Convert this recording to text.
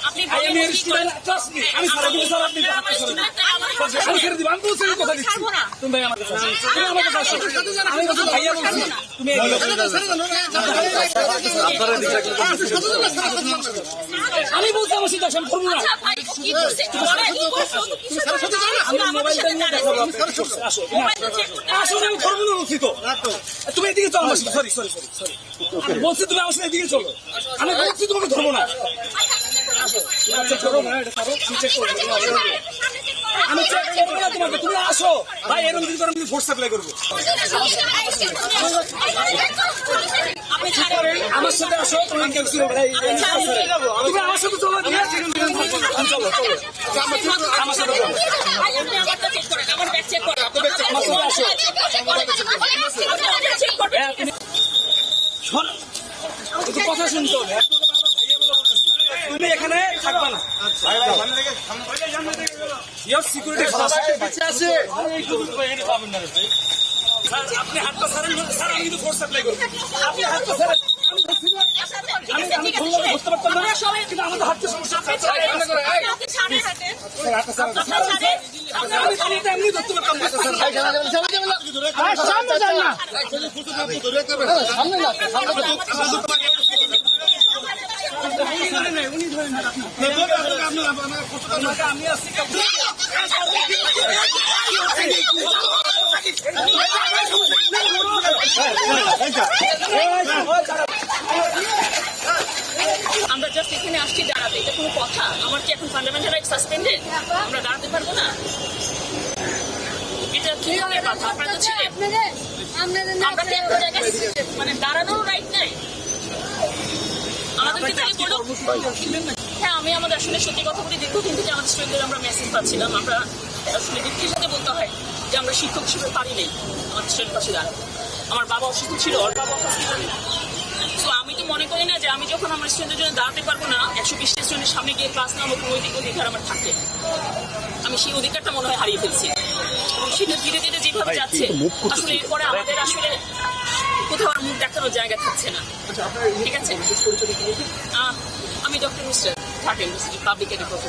আপনি I am your student, trust me. আমি সারা দিব স্যার, আপনি তো হাতে সরেন। আমি ছেড়ে দিব, আমি বলছি, আমি কথা দিচ্ছি। তুমি ভাই আমার কাছে আসো। তুমি আমার কাছে আসো। আমি বলছি, ভাইয়া বলছি। তুমি এগিয়ে যাও। আমি বলছি আমার সিদ্ধান্ত আমি করবো না। আমি মোবাইলটা নিয়ে দেখাবো আপনাকে। আসো আসো, আমি করবো না বলছি তো। তুমি এদিকে চলো আমার সাথে। সরি সরি সরি সরি আমি বলছি তুমি আমার সাথে এদিকে চলো। আমি বলছি তোমাকে ধরবো না। চেক করো না, এটা করো, আমি চেক করবো। আমি চেক করবো না তোমাকে, তুমি আসো। ভাই এরকম যদি করো আমি ফোর্স সাপ্লাই করবো। আমার সাথে আসো, তুমি কেউ তুমি আমার সাথে চলো, চলো চলো আমার সাথে চলো। কথা শুনতে হবে। তুমি এখানে থাকবা না। আপনি হাতটা ছাড়েন স্যার, আমি কিন্তু ফোর্স সাপ্লাই করবো। আপনি হাতটা ছাড়েন, আমি ধরতে পারতাম না, কিন্তু আমাদের হাতটা সমস্যা। এমনি ধরতে পারতাম আমি আসছি। আমরা জাস্ট এখানে আসছি দাঁড়াতে, এটা কোনো কথা? আমার কি এখন ফান্ডামেন্টাল রাইট সাসপেন্ডেড? আমরা দাঁড়াতে পারবো না? এটা কি ধরনের কথা? আপনারা তো ছিলেন, আমরা কি একটা জায়গায় মানে দাঁড়ানোর রাইট নাই আমাদেরকে? তাই বলো। হ্যাঁ, আমি আমাদের আসলে সত্যি কথা বলি, দীর্ঘদিন থেকে আমাদের স্টুডেন্টদের আমরা মেসেজ পাচ্ছিলাম। আমরা আসলে দুঃখের সাথে বলতে হয় যে আমরা শিক্ষক হিসেবে পারি নেই আমাদের স্টুডেন্ট পাশে দাঁড়াতে। আমার বাবা অসুস্থ ছিল, ওর বাবা হসপিটালে। তো আমি তো মনে করি না যে আমি যখন আমার স্টুডেন্টের জন্য দাঁড়াতে পারবো না, 120টা স্টুডেন্টের সামনে গিয়ে ক্লাস নেওয়ার কোনো অধিকার আমার থাকে। আমি সেই অধিকারটা মনে হয় হারিয়ে ফেলছি, এবং সেটা ধীরে ধীরে যেভাবে যাচ্ছে আসলে এরপরে আমাদের আসলে কোথাও আর মুখ দেখানোর জায়গা থাকছে না। ঠিক আছে, আমি ডক্টর মিস্টার থাকেন পাবলিক এডুকেশন।